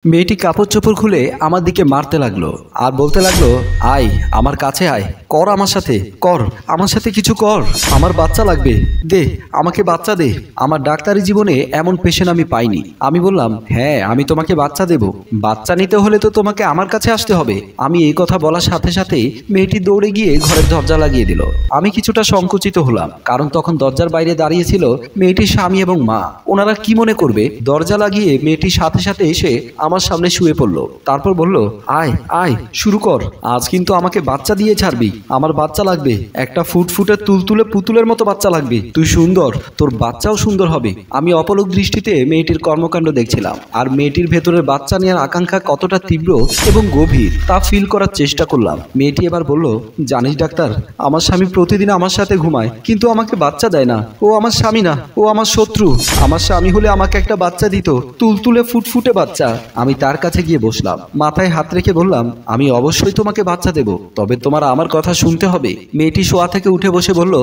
মেয়েটি কাপড় চোপড় খুলে আমার দিকে মারতে লাগলো আর বলতে লাগলো, আয় আমার কাছে আয়, কর আমার সাথে, কর আমার সাথে কিছু কর, আমার বাচ্চা লাগবে, দে আমাকে বাচ্চা দে। আমার ডাক্তারি জীবনে এমন পেশেন্ট আমি পাইনি। আমি বললাম, হ্যাঁ আমি তোমাকে বাচ্চা দেব, বাচ্চা নিতে হলে তো তোমাকে আমার কাছে আসতে হবে। আমি এই কথা বলার সাথে সাথেই মেয়েটি দৌড়ে গিয়ে ঘরের দরজা লাগিয়ে দিল। আমি কিছুটা সংকুচিত হলাম, কারণ তখন দরজার বাইরে দাঁড়িয়ে ছিল মেয়েটির স্বামী এবং মা। ওনারা কি মনে করবে? দরজা লাগিয়ে মেয়েটির সাথে সাথে এসে আমার সামনে শুয়ে পড়লো। তারপর বলল, আয় আয় শুরু কর, আজ কিন্তু আমাকে বাচ্চা দিয়ে ছাড়বি, আমার বাচ্চা লাগবে, একটা ফুটফুটে তুলতুলে পুতুলের মতো বাচ্চা লাগবে, তুই সুন্দর, তোর বাচ্চাও সুন্দর হবে। আমি অপলক দৃষ্টিতে মেয়েটির কর্মকাণ্ড দেখছিলাম, আর মেয়েটির ভেতরের বাচ্চা নেওয়ার আকাঙ্ক্ষা কতটা তীব্র এবং গভীর তা ফিল করার চেষ্টা করলাম। মেয়েটি এবার বলল, জানিস ডাক্তার, আমার স্বামী প্রতিদিন আমার সাথে ঘুমায়, কিন্তু আমাকে বাচ্চা দেয় না। ও আমার স্বামী না, ও আমার শত্রু। আমার স্বামী হলে আমাকে একটা বাচ্চা দিত, তুলতুলে ফুটফুটে বাচ্চা। আমি তার কাছে গিয়ে বসলাম, মাথায় হাত রেখে বললাম, আমি অবশ্যই তোমাকে বাচ্চা দেব, তবে তোমার আমার কথা শুনতে হবে। মেয়েটি শোয়া থেকে উঠে বসে বলল,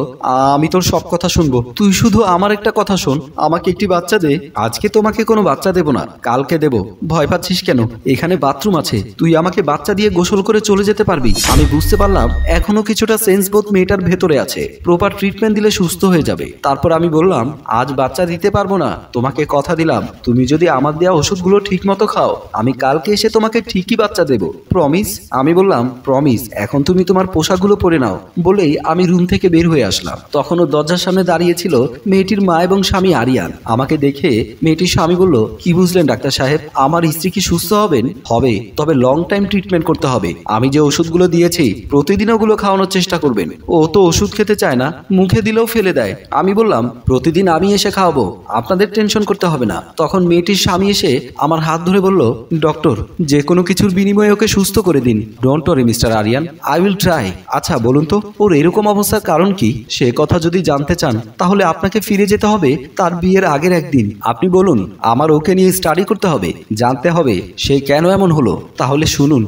আমি তোর সব কথা শুনবো, তুই শুধু আমার একটা কথা শোন, আমাকে একটি বাচ্চা দে। আজকে তোমাকে কোনো বাচ্চা দেব না, কালকে দেব। ভয় পাচ্ছিস কেন? এখানে বাথরুম আছে, তুই আমাকে বাচ্চা দিয়ে গোসল করে চলে যেতে পারবি। আমি বুঝতে পারলাম এখনো কিছুটা সেন্স বোধ মেয়েটার ভেতরে আছে, প্রপার ট্রিটমেন্ট দিলে সুস্থ হয়ে যাবে। তারপর আমি বললাম, আজ বাচ্চা দিতে পারবো না, তোমাকে কথা দিলাম, তুমি যদি আমার দেওয়া ওষুধগুলো ঠিক মতো খাও, আমি কালকে এসে তোমাকে ঠিকই বাচ্চা দেব, প্রমিস। আমি বললাম, প্রমিস, এখন তুমি তোমার পোশাকগুলো পরে নাও। বলেই আমি রুম থেকে বের হয়ে আসলাম। তখনও দরজার সামনে দাঁড়িয়ে ছিল মেয়েটির মা এবং স্বামী আরিয়ান। আমাকে দেখে মেয়েটির স্বামী বলল, কি বুঝলেন ডাক্তার সাহেব, আমার স্ত্রী কি সুস্থ হবেন? হবে, তবে লং টাইম ট্রিটমেন্ট করতে হবে। আমি যে ওষুধগুলো দিয়েছি প্রতিদিন ওগুলো খাওয়ানোর চেষ্টা করবেন। ও তো ওষুধ খেতে চায় না, মুখে দিলেও ফেলে দেয়। আমি বললাম, প্রতিদিন আমি এসে খাওয়াবো, আপনাদের টেনশন করতে হবে না। তখন মেয়েটির স্বামী এসে আমার হাত ধরে বলল, ডক্টর, যে কোনো কিছুর বিনিময়ে ওকে সুস্থ করে দিন। Don't worry mister Aryan, I will try. আচ্ছা বলুন তো, ওর এরকম অবস্থার কারণ কি? সে কথা যদি জানতে চান তাহলে আপনাকে ফিরে যেতে হবে তার বিয়ের আগের একদিন। আপনি বলুন, আমার ওকে নিয়ে স্টাডি করতে হবে, জানতে হবে সে কেন এমন হলো। তাহলে শুনুন।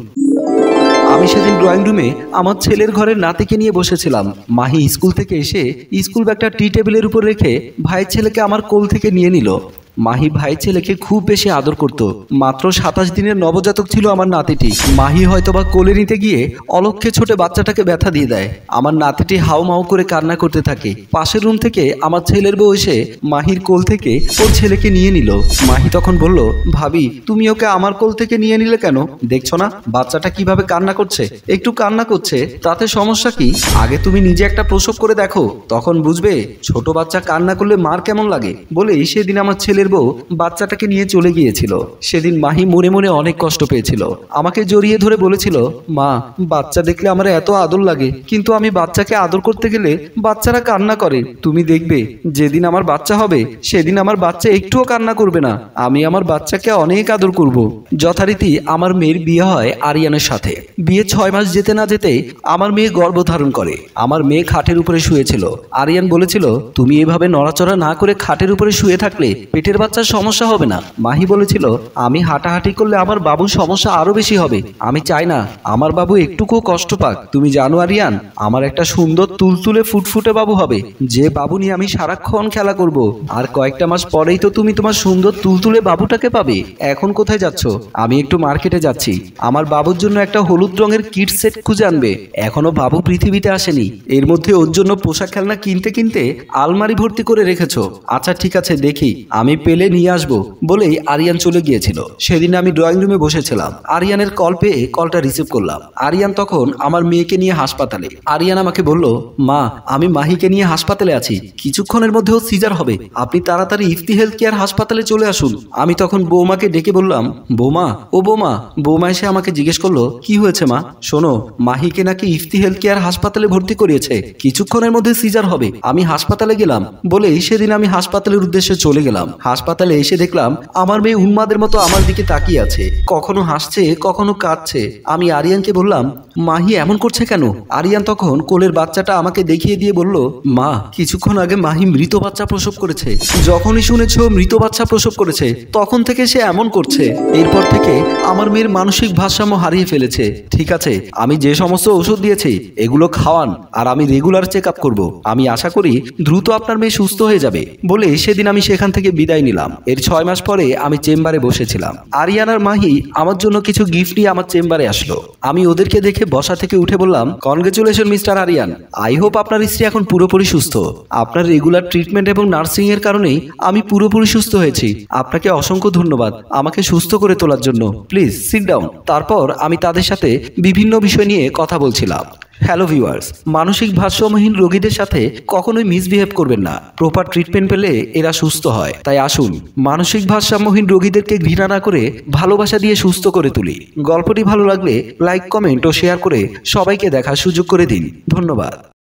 আমি সেদিন ড্রয়িং রুমে আমার ছেলের ঘরের নাতিকে নিয়ে বসেছিলাম। মাহি স্কুল থেকে এসে স্কুল ব্যাগটা টি টেবিলের উপর রেখে ভাইয়ের ছেলেকে আমার কোল থেকে নিয়ে নিল। মাহি ভাই ছেলেকে খুব বেশি আদর করত। মাত্র 27 দিনের নবজাতক ছিল আমার নাতিটি। মাহি হয়তোবা কোলে নিতে গিয়ে অলক্ষ্যে ছোটে বাচ্চাটাকে ব্যথা দিয়ে দেয়। আমার নাতিটি হাউ মাউ করে কান্না করতে থাকে। পাশের রুম থেকে আমার ছেলের বউ এসে মাহির কোল থেকে ওর ছেলেকে নিয়ে নিল। মাহি তখন বলল, ভাবি তুমি ওকে আমার কোল থেকে নিয়ে নিলে কেন? দেখছো না বাচ্চাটা কিভাবে কান্না করছে? একটু কান্না করছে, তাতে সমস্যা কি? আগে তুমি নিজে একটা প্রসব করে দেখো, তখন বুঝবে ছোট বাচ্চা কান্না করলে মার কেমন লাগে। বলেই সেদিন আমার ছেলের বউ বাচ্চাটাকে নিয়ে চলে গিয়েছিল। সেদিন মাহি মনে মনে অনেক কষ্ট পেয়েছিল। আমাকে জড়িয়ে ধরে বলেছিল, মা বাচ্চা দেখলে আমার এত আদর লাগে, কিন্তু আমি বাচ্চাকে আদর করতে গেলে বাচ্চারা কান্না করে। তুমি দেখবে যেদিন আমার বাচ্চা হবে সেদিন আমার বাচ্চা একটুও কান্না করবে না, আমি আমার বাচ্চাকে অনেক আদর করব। যথারীতি আমার মেয়ের বিয়ে হয় আরিয়ানের সাথে। বিয়ে 6 মাস যেতে না যেতেই আমার মেয়ে গর্ভধারণ করে। আমার মেয়ে খাটের উপরে শুয়েছিল। আরিয়ান বলেছিল, তুমি এভাবে নড়াচড়া না করে খাটের উপরে শুয়ে থাকলে পেটের বাচ্চার সমস্যা হবে না। মাহি বলেছিল, আমি হাঁটাহাঁটি করলে আমার বাবুর সমস্যা আরো বেশি হবে, আমি চাই না আমার বাবু একটুকুও কষ্ট পাক। তুমি জানো আরিয়ান, আমার একটা সুন্দর তুলতুলে ফুটফুটে বাবু হবে, যে বাবু নিয়ে আমি সারাক্ষণ খেলা করব। আর কয়েকটা মাস পরেই তো তুমি তোমার সুন্দর তুলতুলে বাবুটাকে পাবে। এখন কোথায় যাচ্ছ? আমি একটু মার্কেটে যাচ্ছি, আমার বাবুর জন্য একটা হলুদ রঙের কিট সেট খুঁজে আনবে। এখনো বাবু পৃথিবীতে আসেনি, এর মধ্যে ওর জন্য পোশাক খেলনা কিনতে কিনতে আলমারি ভর্তি করে রেখেছো। আচ্ছা ঠিক আছে, দেখি আমি পেলে নিয়ে আসবো। বলেই আরিয়ান চলে গিয়েছিল। সেদিন আমি ড্রয়িং রুমে বসেছিলাম। আরিয়ানের কল পেয়ে কলটা রিসিভ করলাম। আরিয়ান তখন আমার মেয়েকে নিয়ে হাসপাতালে। আরিয়ান আমাকে বলল, মা আমি মাহিকে নিয়ে হাসপাতালে আছি, কিছুক্ষণের মধ্যেও সিজার হবে, আপনি তাড়াতাড়ি ইফতি হেলথ কেয়ার হাসপাতালে চলে আসুন। আমি তখন বৌমাকে ডেকে বললাম, বৌমা ও বৌমা। বৌমা এসে আমাকে জিজ্ঞেস করলো, কি হয়েছে মা? শোনো, মাহিকে নাকি ইফতি হেলথ কেয়ার হাসপাতালে ভর্তি করিয়েছে, কিছুক্ষণের মধ্যে সিজার হবে। আমি হাসপাতালে গেলাম। বলেই সেদিন আমি হাসপাতালের উদ্দেশ্যে চলে গেলাম। হাসপাতালে এসে দেখলাম আমার মেয়ে উন্মাদের মতো আমার দিকে তাকিয়ে আছে, কখনো হাসছে কখনো কাঁদছে। আমি আরিয়ানকে বললাম, মাহি এমন করছে কেন? আরিয়ান তখন কোলের বাচ্চাটা আমাকে দেখিয়ে দিয়ে বলল, মা কিছুক্ষণ আগে মাহি মৃত বাচ্চা প্রসব করেছে। যখনই শুনেছো মৃত বাচ্চা প্রসব করেছে তখন থেকে সে এমন করছে। এরপর থেকে আমার মেয়ের মানসিক ভারসাম্য হারিয়ে ফেলেছে। ঠিক আছে, আমি যে সমস্ত ওষুধ দিয়েছি এগুলো খাওয়ান, আর আমি রেগুলার চেক আপ করবো। আমি আশা করি দ্রুত আপনার মেয়ে সুস্থ হয়ে যাবে। বলে সেদিন আমি সেখান থেকে বিদায় বিদায় নিলাম। এর 6 মাস পরে আমি চেম্বারে বসেছিলাম। আরিয়ান আর মাহি আমার জন্য কিছু গিফট নিয়ে আমার চেম্বারে আসলো। আমি ওদেরকে দেখে বসা থেকে উঠে বললাম, congratulation mister Aryan. I hope আপনার স্ত্রী এখন পুরোপুরি সুস্থ। আপনার রেগুলার ট্রিটমেন্ট এবং নার্সিং এর কারণেই আমি পুরোপুরি সুস্থ হয়েছি। আপনাকে অসংখ্য ধন্যবাদ আমাকে সুস্থ করে তোলার জন্য। Please sit down. তারপর আমি তাদের সাথে বিভিন্ন বিষয় নিয়ে কথা বলছিলাম। হ্যালো ভিউয়ার্স, মানসিক ভারসাম্যহীন রোগীদের সাথে কখনোই মিসবিহেভ করবেন না। প্রপার ট্রিটমেন্ট পেলে এরা সুস্থ হয়। তাই আসুন মানসিক ভারসাম্যহীন রোগীদেরকে ঘৃণা না করে ভালোবাসা দিয়ে সুস্থ করে তুলি। গল্পটি ভালো লাগলে লাইক, কমেন্ট ও শেয়ার করে সবাইকে দেখার সুযোগ করে দিন। ধন্যবাদ।